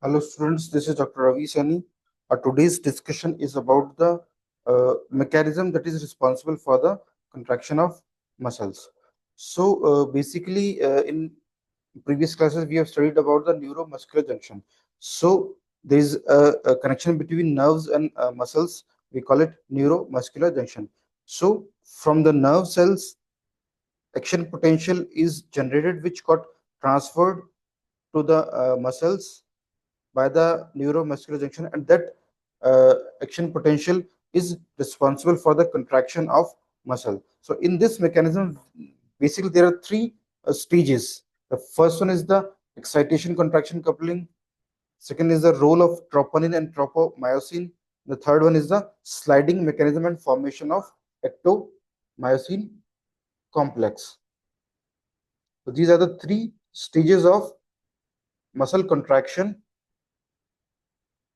Hello, students. This is Dr. Ravi Sani. Today's discussion is about the mechanism that is responsible for the contraction of muscles. In previous classes, we have studied about the neuromuscular junction. So, there is a connection between nerves and muscles. We call it neuromuscular junction. So, from the nerve cells, action potential is generated, which got transferred to the muscles by the neuromuscular junction, and that action potential is responsible for the contraction of muscle. So in this mechanism, basically there are three stages. The first one is the excitation contraction coupling. Second is the role of troponin and tropomyosin. The third one is the sliding mechanism and formation of ectomyosin complex. So these are the three stages of muscle contraction.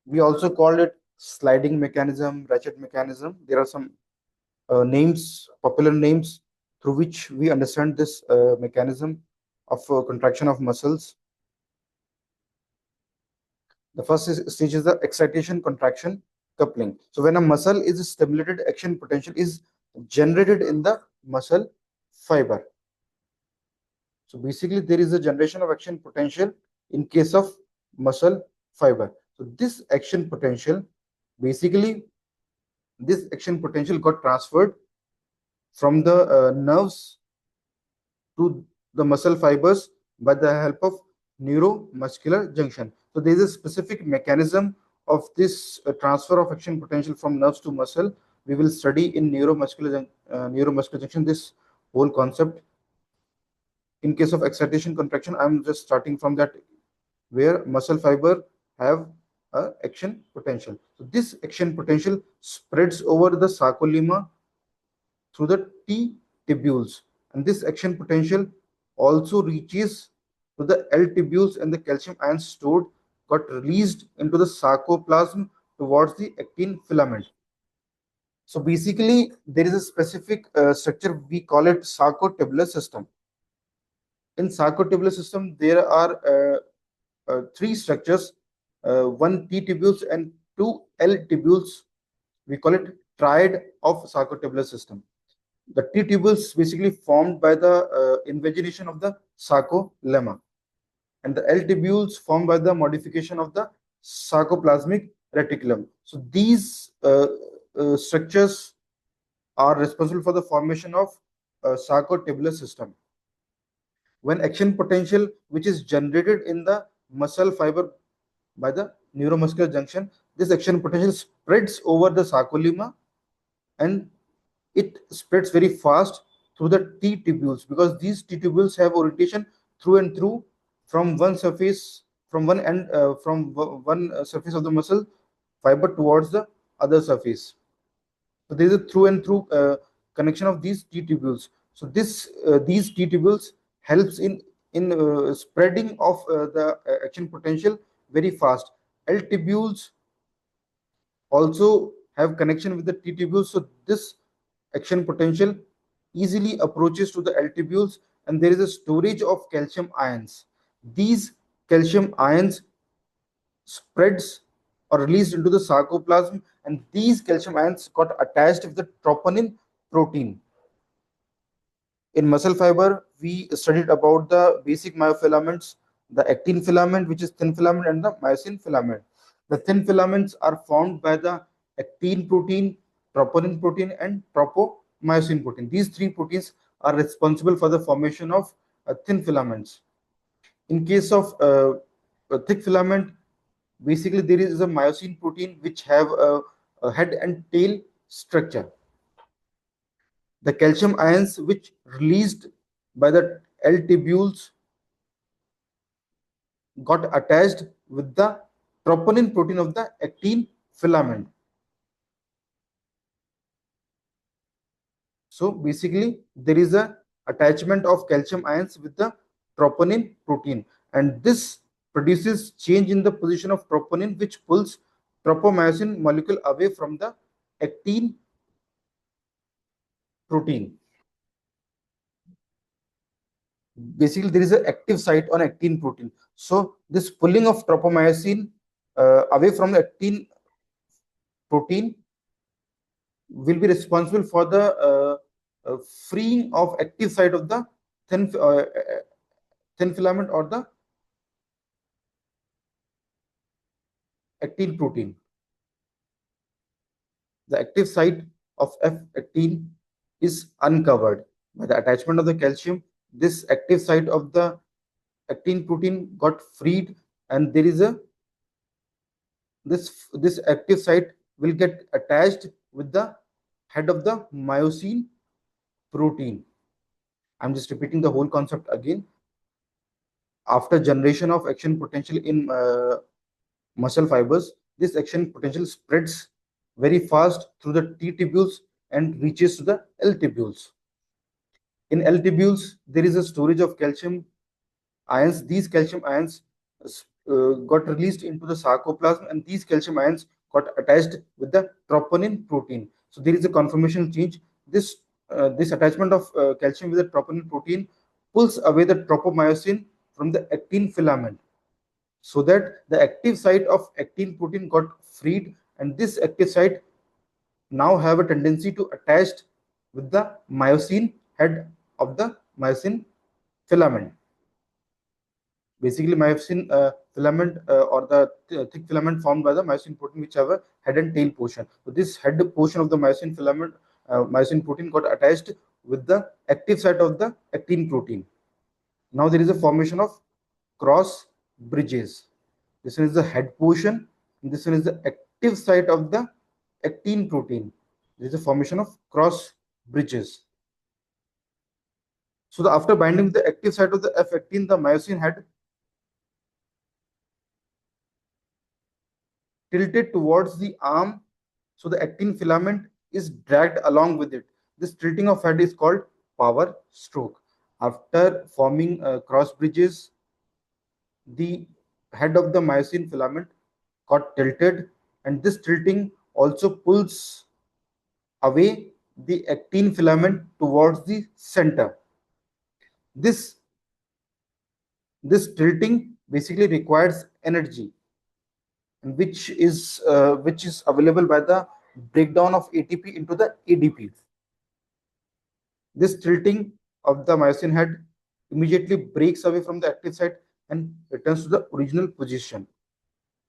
We also call it sliding mechanism, ratchet mechanism. There are some names, popular names, through which we understand this mechanism of contraction of muscles. The first stage is the excitation contraction coupling. So when a muscle is stimulated, action potential is generated in the muscle fiber. So basically, there is a generation of action potential in case of muscle fiber. So basically, this action potential got transferred from the nerves to the muscle fibers by the help of neuromuscular junction. So there is a specific mechanism of this transfer of action potential from nerves to muscle. We will study in neuromuscular junction this whole concept. In case of excitation contraction, I'm just starting from that where muscle fiber have a action potential. So this action potential spreads over the sarcolemma through the T tubules, and this action potential also reaches to the L tubules, and the calcium ions stored got released into the sarcoplasm towards the actin filament. So basically, there is a specific structure, we call it sarcotubular system. In sarcotubular system, there are three structures, one T tubules and two L tubules. We call it triad of sarcotubular system. The T tubules basically formed by the invagination of the sarcolemma, and the L tubules formed by the modification of the sarcoplasmic reticulum. So these structures are responsible for the formation of sarcotubular system. When action potential, which is generated in the muscle fiber by the neuromuscular junction, this action potential spreads over the sarcolemma, and it spreads very fast through the T tubules, because these T tubules have orientation through and through from one surface, from one end, from one surface of the muscle fiber towards the other surface. So there is a through and through connection of these T tubules. So these T tubules helps in spreading of the action potential very fast. L tubules also have connection with the T tubules. So this action potential easily approaches to the L tubules, and there is a storage of calcium ions. These calcium ions spreads or released into the sarcoplasm, and these calcium ions got attached with the troponin protein. In muscle fiber, we studied about the basic myofilaments, the actin filament, which is thin filament, and the myosin filament. The thin filaments are formed by the actin protein, troponin protein, and tropomyosin protein. These three proteins are responsible for the formation of thin filaments. In case of a thick filament, basically there is a myosin protein which have a head and tail structure. The calcium ions which released by the L tubules got attached with the troponin protein of the actin filament. So basically there is a attachment of calcium ions with the troponin protein, and this produces change in the position of troponin, which pulls tropomyosin molecule away from the actin protein. basically there is an active site on actin protein. So this pulling of tropomyosin away from the actin protein will be responsible for the freeing of active site of the thin, thin filament or the actin protein. The active site of F18 is uncovered by the attachment of the calcium. This active site of the actin protein got freed, and there is a this active site will get attached with the head of the myosin protein. I'm just repeating the whole concept again. After generation of action potential in muscle fibers, this action potential spreads very fast through the T tubules and reaches to the L tubules. In L tubules, there is a storage of calcium ions. These calcium ions got released into the sarcoplasm, and these calcium ions got attached with the troponin protein. So there is a conformational change. This attachment of calcium with the troponin protein pulls away the tropomyosin from the actin filament, so that the active site of actin protein got freed, and this active site now have a tendency to attach with the myosin head of the myosin filament. Basically, myosin filament or the thick filament formed by the myosin protein, which have a head and tail portion. So this head portion of the myosin filament, myosin protein got attached with the active site of the actin protein. Now there is a formation of cross bridges. This one is the head portion, and this one is the active site of the actin protein. There is a formation of cross bridges. So after binding with the active site of the F18, the myosin head tilted towards the arm, so the actin filament is dragged along with it. This tilting of head is called power stroke. After forming cross bridges, the head of the myosin filament got tilted, and this tilting also pulls away the actin filament towards the center. This this tilting basically requires energy, which is available by the breakdown of ATP into the ADP. This tilting of the myosin head immediately breaks away from the active site and returns to the original position.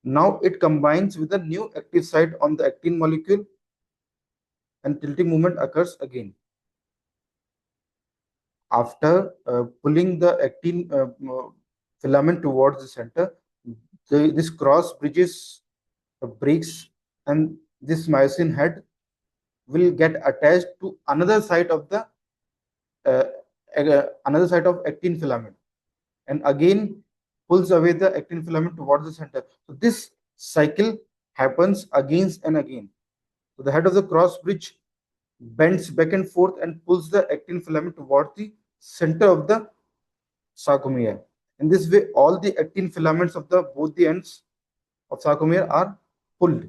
Now it combines with the new active site on the actin molecule, and tilting movement occurs again. After pulling the actin filament towards the center, this cross bridges breaks, and this myosin head will get attached to uh, another site of actin filament, and again pulls away the actin filament towards the center. So this cycle happens again and again. So the head of the cross bridge bends back and forth and pulls the actin filament towards the center of the sarcomere. In this way, all the actin filaments of the both the ends of sarcomere are pulled.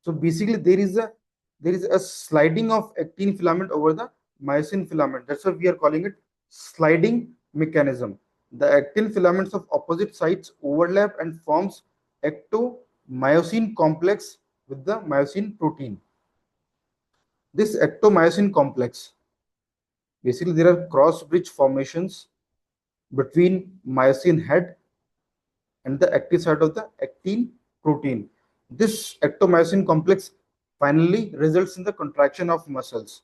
So basically, there is a sliding of actin filament over the myosin filament. That's why we are calling it sliding mechanism. The actin filaments of opposite sides overlap and forms ectomyosin complex with the myosin protein. This ectomyosin complex, basically there are cross bridge formations between myosin head and the active site of the actin protein. This ectomyosin complex finally results in the contraction of muscles,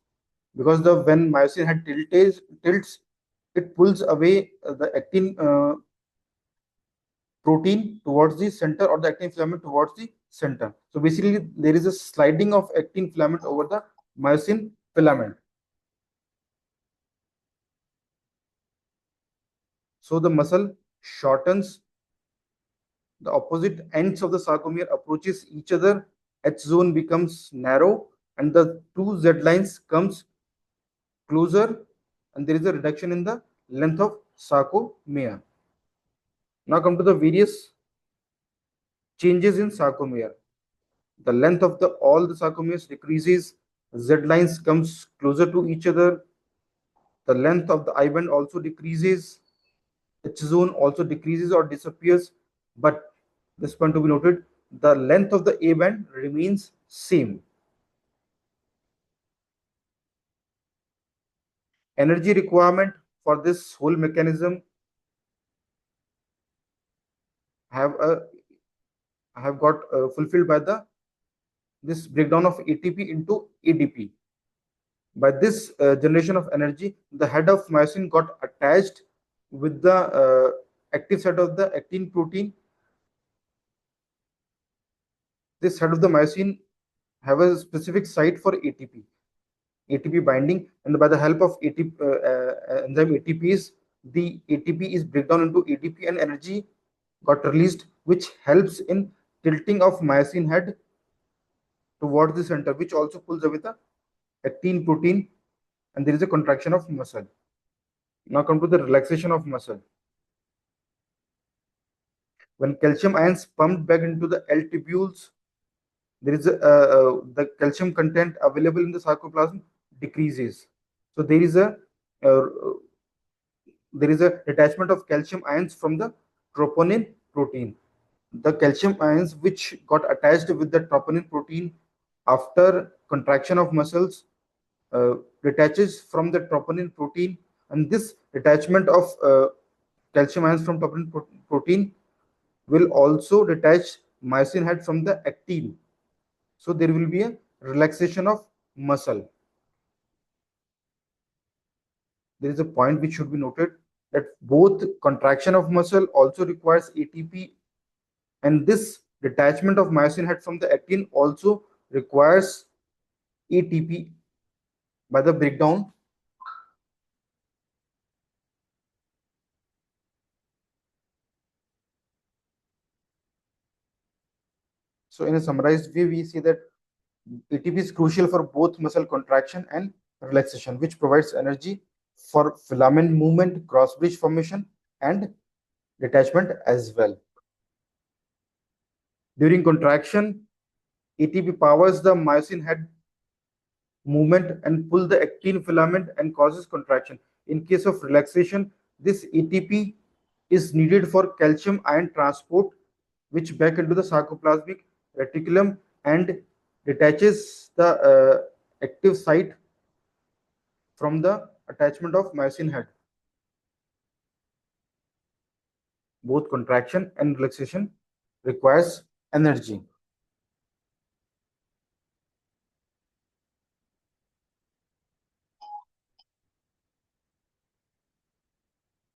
because the when myosin head tilts, it pulls away the actin protein towards the center, or the actin filament towards the center. So basically, there is a sliding of actin filament over the myosin filament. So the muscle shortens, the opposite ends of the sarcomere approaches each other, H zone becomes narrow, and the two Z lines comes closer, and there is a reduction in the length of sarcomere. Now come to the various changes in sarcomere. The length of the all the sarcomeres decreases. Z lines comes closer to each other. The length of the I band also decreases. H zone also decreases or disappears. But this point to be noted, the length of the A band remains same. Energy requirement for this whole mechanism have a have got fulfilled by the this breakdown of ATP into ADP. By this generation of energy, the head of myosin got attached with the active site of the actin protein. This head of the myosin have a specific site for ATP binding, and by the help of ATP, enzyme ATPs, the ATP is breakdown into ADP and energy got released, which helps in tilting of myosin head towards the center, which also pulls away the actin protein, and there is a contraction of muscle. Now come to the relaxation of muscle. When calcium ions pumped back into the L tubules, there is the calcium content available in the sarcoplasm decreases. So uh, there is a detachment of calcium ions from the troponin protein. The calcium ions which got attached with the troponin protein after contraction of muscles uh, detaches from the troponin protein, and this detachment of calcium ions from troponin protein will also detach myosin head from the actin. So there will be a relaxation of muscle. There is a point which should be noted that both contraction of muscle also requires ATP, and this detachment of myosin head from the actin also requires ATP by the breakdown. So in a summarized way, we see that ATP is crucial for both muscle contraction and relaxation, which provides energy for filament movement, cross bridge formation, and detachment as well. During contraction, ATP powers the myosin head movement and pull the actin filament and causes contraction. In case of relaxation, this ATP is needed for calcium ion transport, which back into the sarcoplasmic reticulum and detaches the active site from the attachment of myosin head. Both contraction and relaxation requires energy.